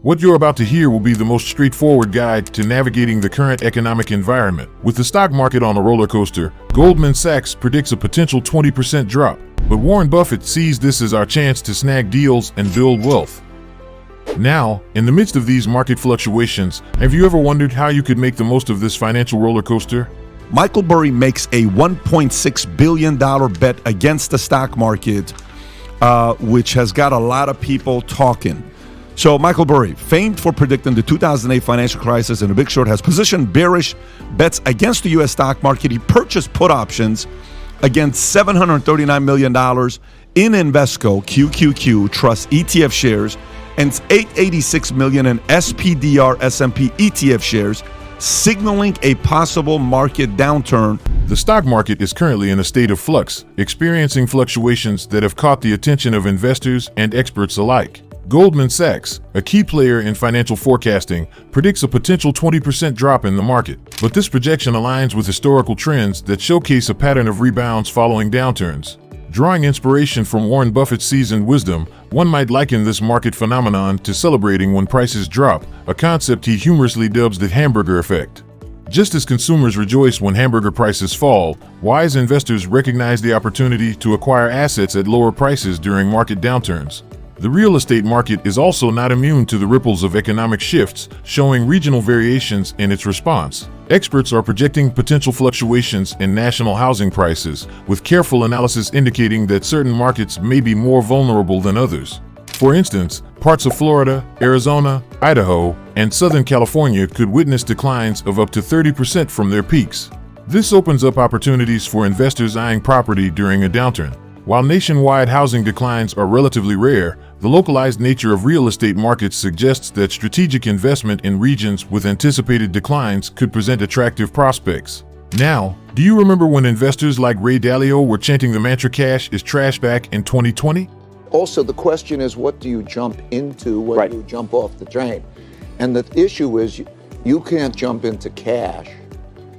What you're about to hear will be the most straightforward guide to navigating the current economic environment. With the stock market on a roller coaster, Goldman Sachs predicts a potential 20% drop, but Warren Buffett sees this as our chance to snag deals and build wealth. Now, in the midst of these market fluctuations, have you ever wondered how you could make the most of this financial roller coaster? Michael Burry makes a $1.6 billion bet against the stock market, which has got a lot of people talking. So Michael Burry, famed for predicting the 2008 financial crisis and The Big Short, has positioned bearish bets against the U.S. stock market. He purchased put options against $739 million in Invesco QQQ Trust ETF shares and $886 million in SPDR S&P ETF shares, signaling a possible market downturn. The stock market is currently in a state of flux, experiencing fluctuations that have caught the attention of investors and experts alike. Goldman Sachs, a key player in financial forecasting, predicts a potential 20% drop in the market. But this projection aligns with historical trends that showcase a pattern of rebounds following downturns. Drawing inspiration from Warren Buffett's seasoned wisdom, one might liken this market phenomenon to celebrating when prices drop, a concept he humorously dubs the hamburger effect. Just as consumers rejoice when hamburger prices fall, wise investors recognize the opportunity to acquire assets at lower prices during market downturns. The real estate market is also not immune to the ripples of economic shifts, showing regional variations in its response. Experts are projecting potential fluctuations in national housing prices, with careful analysis indicating that certain markets may be more vulnerable than others. For instance, parts of Florida, Arizona, Idaho, and Southern California could witness declines of up to 30% from their peaks. This opens up opportunities for investors eyeing property during a downturn. While nationwide housing declines are relatively rare, the localized nature of real estate markets suggests that strategic investment in regions with anticipated declines could present attractive prospects. Now, do you remember when investors like Ray Dalio were chanting the mantra "cash is trash" back in 2020? Also, the question is, what do you jump into when you jump off the train? And the issue is, you can't jump into cash.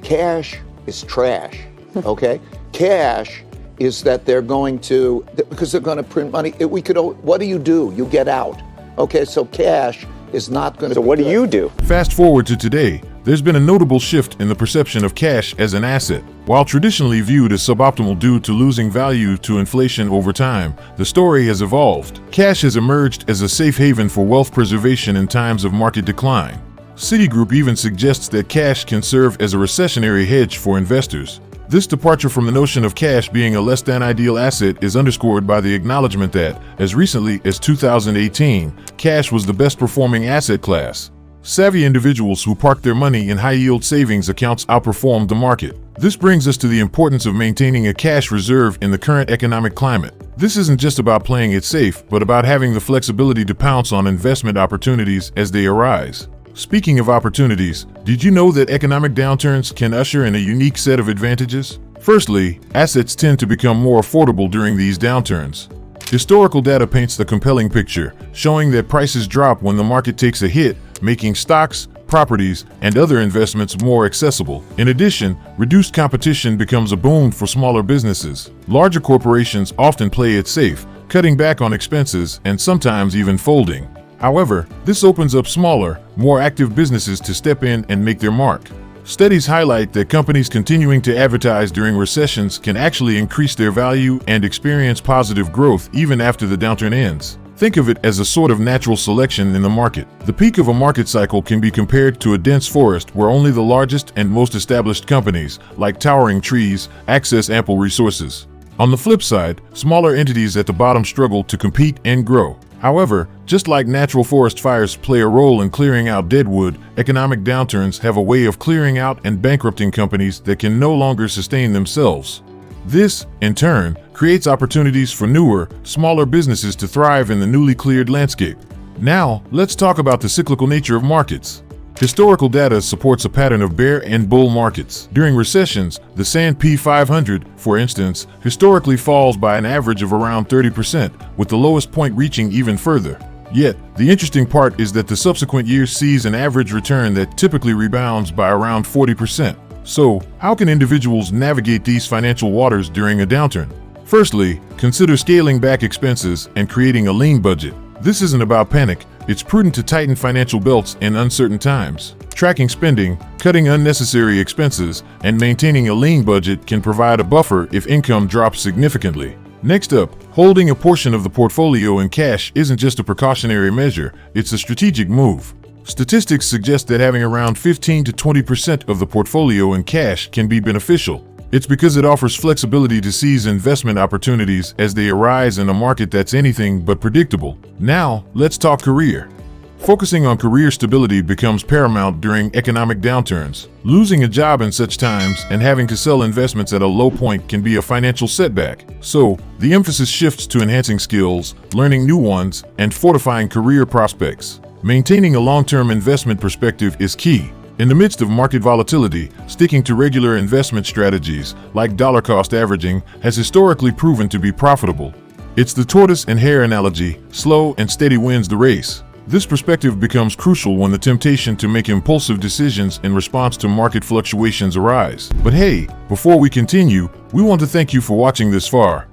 Cash is trash, okay? Cash is that they're going to, because they're going to print money. What do? You get out. Okay, so cash is not going to. So what do you do? Fast forward to today, there's been a notable shift in the perception of cash as an asset. While traditionally viewed as suboptimal due to losing value to inflation over time, the story has evolved. Cash has emerged as a safe haven for wealth preservation in times of market decline. Citigroup even suggests that cash can serve as a recessionary hedge for investors. This departure from the notion of cash being a less than ideal asset is underscored by the acknowledgement that, as recently as 2018, cash was the best performing asset class. Savvy individuals who parked their money in high-yield savings accounts outperformed the market. This brings us to the importance of maintaining a cash reserve in the current economic climate. This isn't just about playing it safe, but about having the flexibility to pounce on investment opportunities as they arise. Speaking of opportunities, did you know that economic downturns can usher in a unique set of advantages? Firstly, assets tend to become more affordable during these downturns. Historical data paints the compelling picture, showing that prices drop when the market takes a hit, making stocks, properties, and other investments more accessible. In addition, reduced competition becomes a boon for smaller businesses. Larger corporations often play it safe, cutting back on expenses and sometimes even folding. However, this opens up smaller, more active businesses to step in and make their mark. Studies highlight that companies continuing to advertise during recessions can actually increase their value and experience positive growth even after the downturn ends. Think of it as a sort of natural selection in the market. The peak of a market cycle can be compared to a dense forest where only the largest and most established companies, like towering trees, access ample resources. On the flip side, smaller entities at the bottom struggle to compete and grow. However, just like natural forest fires play a role in clearing out dead wood, economic downturns have a way of clearing out and bankrupting companies that can no longer sustain themselves. This, in turn, creates opportunities for newer, smaller businesses to thrive in the newly cleared landscape. Now, let's talk about the cyclical nature of markets. Historical data supports a pattern of bear and bull markets. During recessions, the S&P 500, for instance, historically falls by an average of around 30%, with the lowest point reaching even further. Yet, the interesting part is that the subsequent year sees an average return that typically rebounds by around 40%. So, how can individuals navigate these financial waters during a downturn? Firstly, consider scaling back expenses and creating a lean budget. This isn't about panic, it's prudent to tighten financial belts in uncertain times. Tracking spending, cutting unnecessary expenses, and maintaining a lean budget can provide a buffer if income drops significantly. Next up, holding a portion of the portfolio in cash isn't just a precautionary measure, it's a strategic move. Statistics suggest that having around 15 to 20% of the portfolio in cash can be beneficial. It's because it offers flexibility to seize investment opportunities as they arise in a market that's anything but predictable. Now, let's talk career. Focusing on career stability becomes paramount during economic downturns. Losing a job in such times and having to sell investments at a low point can be a financial setback. So, the emphasis shifts to enhancing skills, learning new ones, and fortifying career prospects. Maintaining a long-term investment perspective is key. In the midst of market volatility, sticking to regular investment strategies, like dollar-cost averaging, has historically proven to be profitable. It's the tortoise and hare analogy: slow and steady wins the race. This perspective becomes crucial when the temptation to make impulsive decisions in response to market fluctuations arise. But hey, before we continue, we want to thank you for watching this far.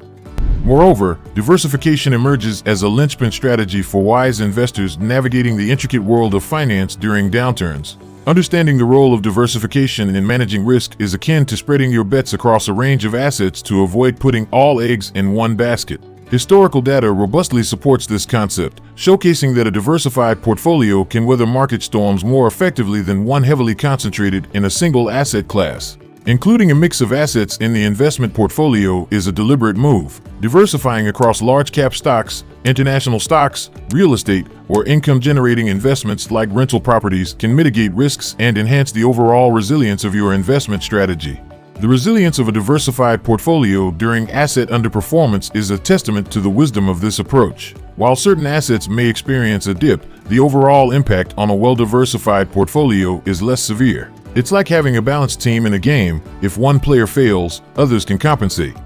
Moreover, diversification emerges as a linchpin strategy for wise investors navigating the intricate world of finance during downturns. Understanding the role of diversification in managing risk is akin to spreading your bets across a range of assets to avoid putting all eggs in one basket. Historical data robustly supports this concept, showcasing that a diversified portfolio can weather market storms more effectively than one heavily concentrated in a single asset class. Including a mix of assets in the investment portfolio is a deliberate move. Diversifying across large-cap stocks, international stocks, real estate, or income-generating investments like rental properties can mitigate risks and enhance the overall resilience of your investment strategy. The resilience of a diversified portfolio during asset underperformance is a testament to the wisdom of this approach. While certain assets may experience a dip, the overall impact on a well-diversified portfolio is less severe. It's like having a balanced team in a game. If one player fails, others can compensate.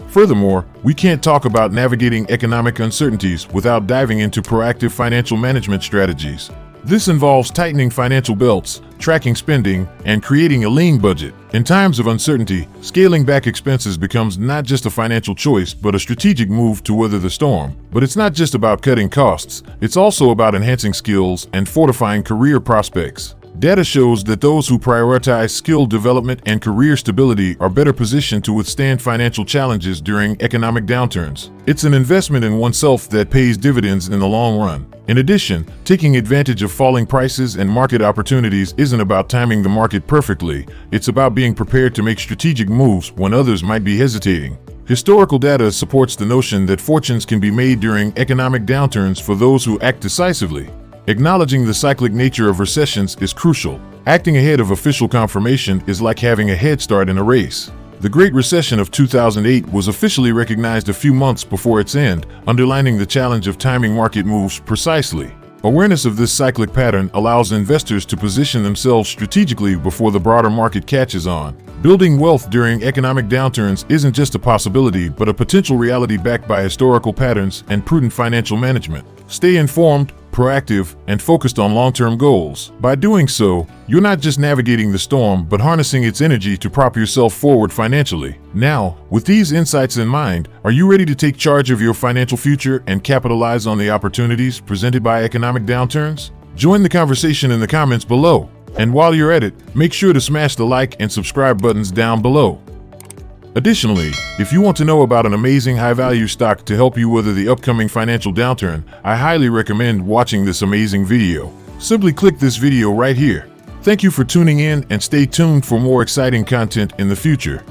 Furthermore, we can't talk about navigating economic uncertainties without diving into proactive financial management strategies. This involves tightening financial belts, tracking spending, and creating a lean budget. In times of uncertainty, scaling back expenses becomes not just a financial choice, but a strategic move to weather the storm. But it's not just about cutting costs, it's also about enhancing skills and fortifying career prospects. Data shows that those who prioritize skill development and career stability are better positioned to withstand financial challenges during economic downturns. It's an investment in oneself that pays dividends in the long run. In addition, taking advantage of falling prices and market opportunities isn't about timing the market perfectly. It's about being prepared to make strategic moves when others might be hesitating. Historical data supports the notion that fortunes can be made during economic downturns for those who act decisively. Acknowledging the cyclic nature of recessions is crucial. Acting ahead of official confirmation is like having a head start in a race. The Great Recession of 2008 was officially recognized a few months before its end, underlining the challenge of timing market moves precisely. Awareness of this cyclic pattern allows investors to position themselves strategically before the broader market catches on. Building wealth during economic downturns isn't just a possibility, but a potential reality backed by historical patterns and prudent financial management. Stay informed, proactive, and focused on long-term goals. By doing so, you're not just navigating the storm, but harnessing its energy to prop yourself forward financially. Now, with these insights in mind, are you ready to take charge of your financial future and capitalize on the opportunities presented by economic downturns? Join the conversation in the comments below. And while you're at it, make sure to smash the like and subscribe buttons down below. Additionally, if you want to know about an amazing high-value stock to help you weather the upcoming financial downturn, I highly recommend watching this amazing video. Simply click this video right here. Thank you for tuning in and stay tuned for more exciting content in the future.